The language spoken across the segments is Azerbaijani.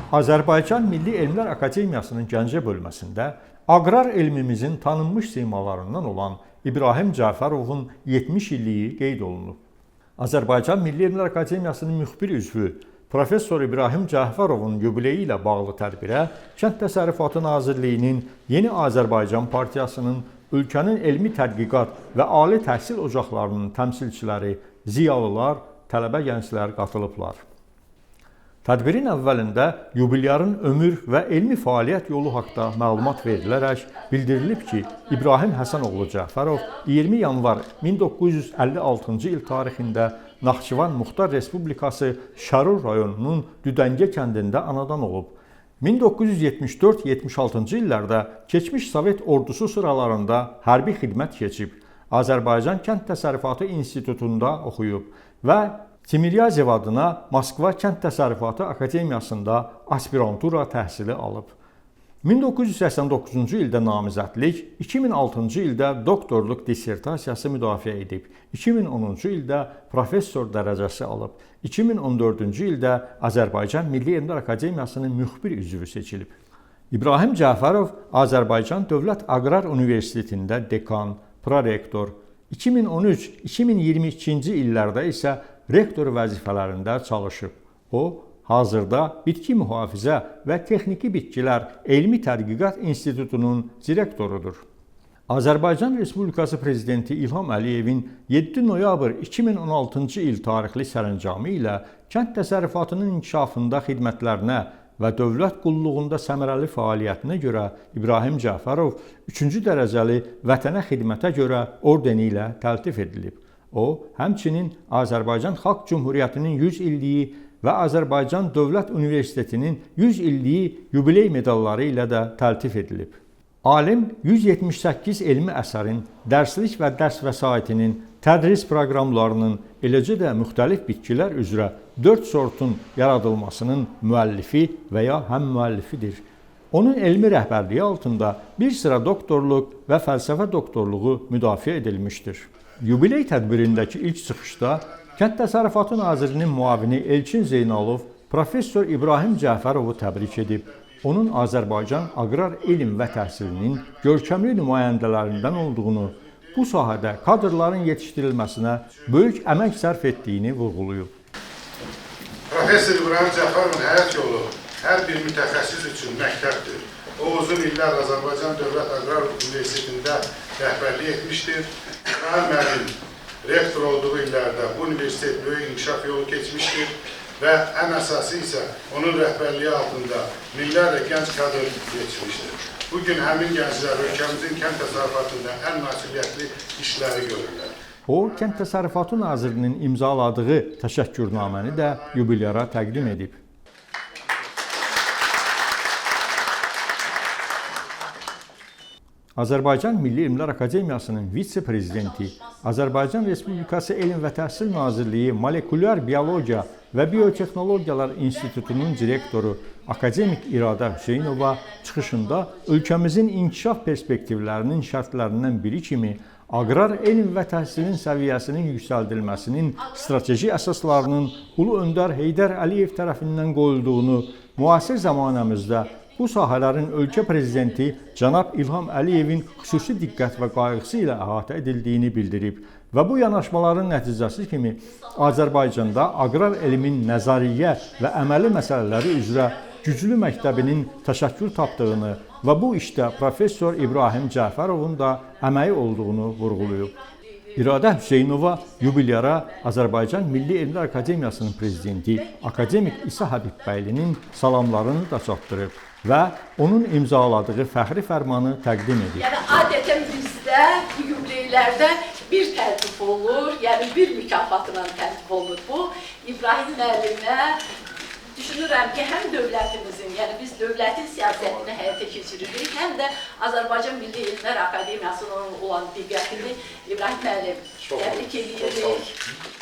Azərbaycan Milli Elmlər Akademiyasının Gəncə bölməsində aqrar elmimizin tanınmış simalarından olan İbrahim Cəfərovun 70 illiyi qeyd olunub. Azərbaycan Milli Elmlər Akademiyasının müxbir üzvü Professor İbrahim Cəfərovun yubileyi ilə bağlı tədbirə Kənd Təsərrüfatı Nazirliyinin Yeni Azərbaycan Partiyasının, ölkənin elmi tədqiqat və ali təhsil ocaqlarının təmsilçiləri, ziyalılar, tələbə gənclər qatılıblar. Tədbirin əvvəlində yubilyarın ömür və elmi fəaliyyət yolu haqqında məlumat verilərək bildirilib ki, İbrahim Həsənoğlu Cəfərov 20 yanvar 1956-cı il tarixində Naxçıvan Muxtar Respublikası Şərur rayonunun Düdəngə kəndində anadan olub. 1974-76-cı illərdə keçmiş Sovet ordusu sıralarında hərbi xidmət keçib, Azərbaycan Kənd Təsərrüfatı İnstitutunda oxuyub və Timiryazev adına Moskva Kənd Təsərrüfatı Akademiyasında aspirantura təhsili alıb. 1989-cu ildə namizədlik, 2006-cı ildə doktorluq dissertasiyası müdafiə edib, 2010-cu ildə professor dərəcəsi alıb, 2014-cü ildə Azərbaycan Milli Elmlər Akademiyasının müxbir üzvü seçilib. İbrahim Cəfərov Azərbaycan Dövlət Aqrar Universitetində dekan, prorektor, 2013-2022-ci illərdə isə rektor vəzifələrində çalışıb. O, hazırda Bitki Mühafizə və Texniki Bitkilər Elmi Tədqiqat İnstitutunun direktorudur. Azərbaycan Respublikası Prezidenti İlham Əliyevin 7 noyabr 2016-cı il tarixli sərəncamı ilə kənd təsərrüfatının inkişafında xidmətlərinə və dövlət qulluğunda səmərəli fəaliyyətinə görə İbrahim Cəfərov 3-cü dərəcəli vətənə xidmətə görə ordeni ilə təltif edilib. O, həmçinin Azərbaycan Xalq Cümhuriyyətinin 100 illiyi və Azərbaycan Dövlət Universitetinin 100 illiyi yubiley medalları ilə də təltif edilib. Alim 178 elmi əsərin, dərslik və dərs vəsaitinin, tədris proqramlarının, eləcə də müxtəlif bitkilər üzrə 4 sortun yaradılmasının müəllifi və ya həmmüəllifidir. Onun elmi rəhbərliyi altında bir sıra doktorluq və fəlsəfə doktorluğu müdafiə edilmişdir. Yubiley tədbirindəki ilk çıxışda Kənd Təsərrüfatı Nazirinin müavini Elçin Zeynalov Professor İbrahim Cəfərovu təbrik edib, onun Azərbaycan aqrar elm və təhsilinin görkəmli nümayəndələrindən olduğunu, bu sahədə kadrların yetişdirilməsinə böyük əmək sərf etdiyini vurğulayıb. Professor İbrahim Cəfərovun həyat yolu hər bir mütəxəssis üçün məktəbdir. O, uzun illər Azərbaycan Dövlət Aqrar Universitetində rəhbərlik etmişdir. İbrahim müəllim rektor olduğu illərdə bu universitet böyük inkişaf yolu keçmişdir və ən əsası isə onun rəhbərliyi altında minlərlə gənc kadr yetişmişdir. Bugün həmin gənclər ölkəmizin kənd təsərrüfatında ən məsuliyyətli işləri görürlər. O, Kənd Təsərrüfatı Nazirinin imzaladığı təşəkkürnaməni də yubilyara təqdim edib. Azərbaycan Milli Elmlər Akademiyasının vitse-prezidenti, Azərbaycan Respublikası Elm və Təhsil Nazirliyi Molekulyar Biologiya və Biotexnologiyalar İnstitutunun direktoru akademik İradə Hüseynova çıxışında ölkəmizin inkişaf perspektivlərinin şərtlərindən biri kimi aqrar elm və təhsilin səviyyəsinin yüksəldilməsinin strateji əsaslarının Ulu Öndər Heydər Əliyev tərəfindən qoyulduğunu, müasir zamanəmizdə bu sahələrin ölkə prezidenti cənab İlham Əliyevin xüsusi diqqət və qayğısı ilə əhatə edildiyini bildirib və bu yanaşmaların nəticəsi kimi Azərbaycanda aqrar elmin nəzariyyə və əməli məsələləri üzrə güclü məktəbinin təşəkkül tapdığını və bu işdə Professor İbrahim Cəfərovun da əməyi olduğunu vurğulayıb. İradə Hüseynova yubilyara Azərbaycan Milli Elmlər Akademiyasının prezidenti akademik İsa Həbibbəylinin salamlarını da çatdırıb və onun imzaladığı fəxri fərmanı təqdim edib. Yəni, adətən bizdə bu yubileylərdə bir təltif olur, yəni bir mükafatla təltif olur bu. İbrahim müəllimə düşünürəm ki, həm dövlətimizin, yəni biz dövlətin siyasətini həyata keçiririk, həm də Azərbaycan Milli Elmlər Akademiyasının olan diqqətini İbrahim müəllim təbrik edirik.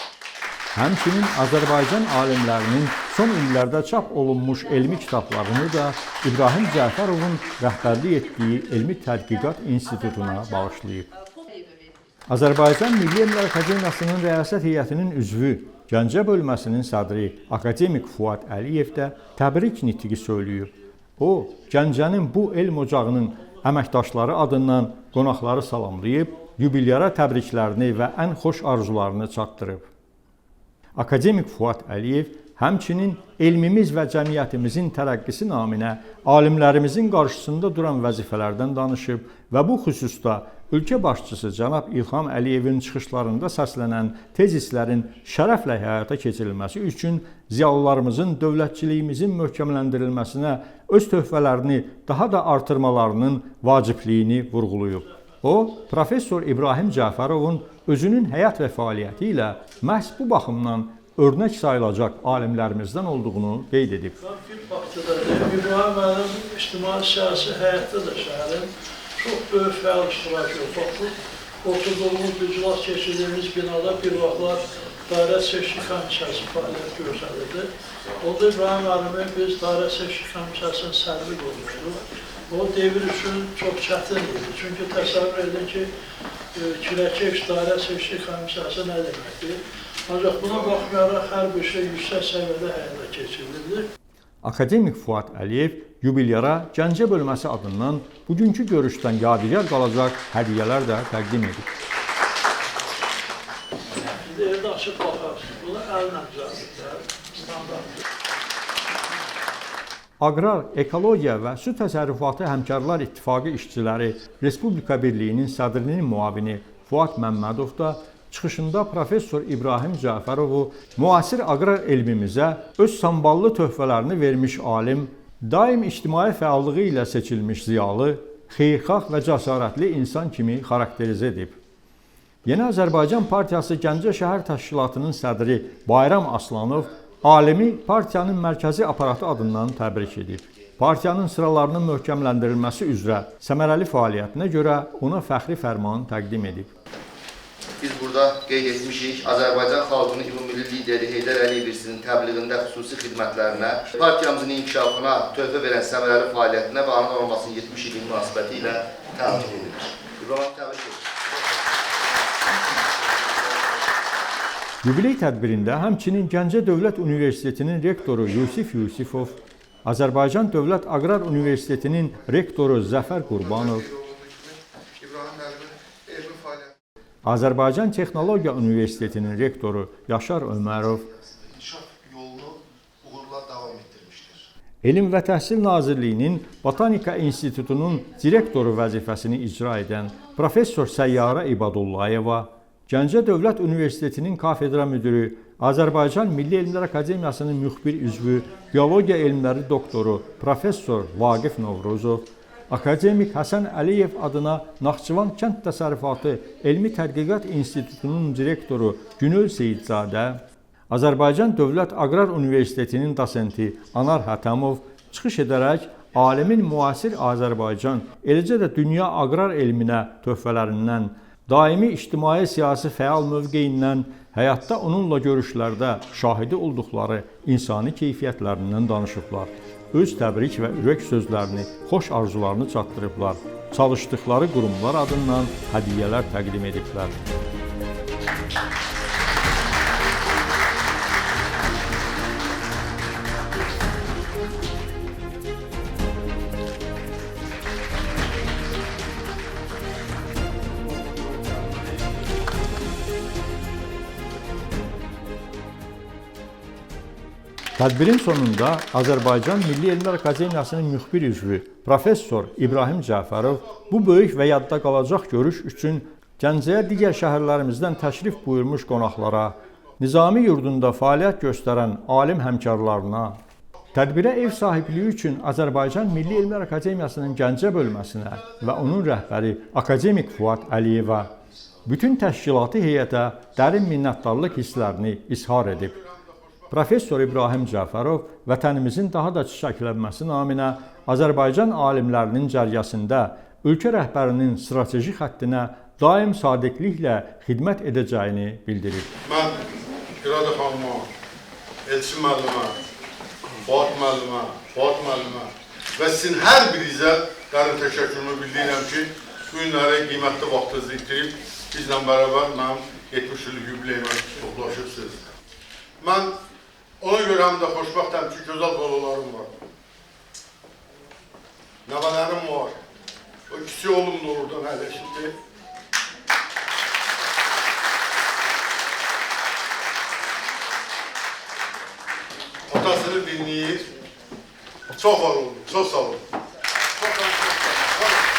Həmçinin Azərbaycan alimlərinin son illərdə çap olunmuş elmi kitablarını da İbrahim Cəfərovun rəhbərlik etdiyi Elmi Tədqiqat İnstitutuna bağışlayıb. Azərbaycan Milli Elmlər Akademiyasının rəyasət heyətinin üzvü Gəncə bölməsinin sədri akademik Fuad Əliyev də təbrik nitqi söyləyib. O, Gəncənin bu elm ocağının əməkdaşları adından qonaqları salamlayıb, yubilyara təbriklərini və ən xoş arzularını çatdırıb. Akademik Fuad Əliyev həmçinin elmimiz və cəmiyyətimizin tərəqqisi naminə alimlərimizin qarşısında duran vəzifələrdən danışıb və bu xüsusda ölkə başçısı cənab İlham Əliyevin çıxışlarında səslənən tezislərin şərəflə həyata keçirilməsi üçün ziyalılarımızın dövlətçiliyimizin möhkəmləndirilməsinə öz töhfələrini daha da artırmalarının vacibliyini vurğulayıb. O, Professor İbrahim Cəfərovun özünün həyat və fəaliyyəti ilə məhz bu baxımdan örnək sayılacaq alimlərimizdən olduğunu qeyd edib. İbrahim müəllim ictimai siyasi həyatda da şəhərin çox böyük fəal iştirakı oldu. Oturduğumuz, iclas keçirdiyimiz binada bir vaxtlar dairə seçki komissiyası fəaliyyət göstərirdi. Orada İbrahim müəllimi biz dairə seçki komissiyasının sədri olmuşduq. O devir üçün çox çətin idi. Çünki təsəvvür edin ki, Kirəkeş dairə seçki komissiyası nə deməkdir? Ancaq buna baxmayaraq hər bir şey yüksək səviyyədə həyata keçirildi. Akademik Fuad Əliyev yubilyara Gəncə bölməsi adından bugünkü görüşdən yadigar qalacaq hədiyyələr də təqdim edib. Şimdi evdə açıb baxarsınız, bunu əllə düzəldirlər, standartdır. Aqrar, Ekologiya və Su Təsərrüfatı Həmkarlar İttifaqı işçiləri Respublika Birliyinin sədrinin müavini Fuad Məmmədov da çıxışında Professor İbrahim Cəfərovu müasir aqrar elmimizə öz samballı töhfələrini vermiş alim, daim ictimai fəallığı ilə seçilmiş ziyalı, xeyirxah və cəsarətli insan kimi xarakterizə edib. Yeni Azərbaycan Partiyası Gəncə şəhər təşkilatının sədri Bayram Aslanov alimi partiyanın mərkəzi aparatı adından təbrik edib. Partiyanın sıralarının möhkəmləndirilməsi üzrə səmərəli fəaliyyətinə görə ona fəxri fərman təqdim edib. Biz burada qeyd etmişik, Azərbaycan xalqının ümumi lideri Heydər Əliyevin təbliğində xüsusi xidmətlərinə, partiyamızın inkişafına töhfə verən səmərəli fəaliyyətinə və anadan olmasının 70 ili münasibəti ilə təbrik edilir. İbrahim, təbrik edilir. Yubiley tədbirində həmçinin Gəncə Dövlət Universitetinin rektoru Yusif Yusifov, Azərbaycan Dövlət Aqrar Universitetinin rektoru Zəfər Qurbanov, Azərbaycan Texnologiya Universitetinin rektoru Yaşar Ömərov, Elm və Təhsil Nazirliyinin Botanika İnstitutunun direktoru vəzifəsini icra edən Professor Səyyarə İbadullayeva, Gəncə Dövlət Universitetinin kafedra müdürü, Azərbaycan Milli Elmlər Akademiyasının müxbir üzvü, biologiya elmləri doktoru Professor Vaqif Novruzov, Akademik Həsən Əliyev adına Naxçıvan Kənd Təsərrüfatı Elmi Tədqiqat İnstitutunun direktoru Günel Seyidzadə, Azərbaycan Dövlət Aqrar Universitetinin dosenti Anar Hətəmov çıxış edərək alimin müasir Azərbaycan, eləcə də dünya aqrar elminə töhfələrindən, daimi ictimai-siyasi fəal mövqeyindən, həyatda onunla görüşlərdə şahidi olduqları insani keyfiyyətlərindən danışıblar. Öz təbrik və ürək sözlərini, xoş arzularını çatdırıblar. Çalışdıqları qurumlar adından hədiyyələr təqdim ediblər. Tədbirin sonunda Azərbaycan Milli Elmlər Akademiyasının müxbir üzvü Professor İbrahim Cəfərov bu böyük və yadda qalacaq görüş üçün Gəncəyə digər şəhərlərimizdən təşrif buyurmuş qonaqlara, Nizami yurdunda fəaliyyət göstərən alim həmkarlarına, tədbirə ev sahibliyi üçün Azərbaycan Milli Elmlər Akademiyasının Gəncə bölməsinə və onun rəhbəri Akademik Fuad Əliyevə, bütün təşkilati heyətə dərin minnətdarlıq hisslərini izhar edib. Professor İbrahim Cəfərov vətənimizin daha da çiçəklənməsi naminə Azərbaycan alimlərinin cəryəsində ölkə rəhbərinin strateji xəttinə daim sadiqliklə xidmət edəcəyini bildirib. Mən İradə xanıma, Elçin müəllimə, Fuad müəllimə və sizin hər birinizə dərin təşəkkürümü bildirirəm ki, bu günləri qiymətli vaxtınızı itirib bizlə bərabər mənim 70 illik yubileyimə toplaşıbsınız. Mən ona görə həm də xoşbəxtəm ki, gözəl balalarım var. Nəvələrim var. O kiçik oğlum da oradan hələ şimdi. Atasını dinləyir. Çox var oldu, çox sağ olun. Çox sağ olun.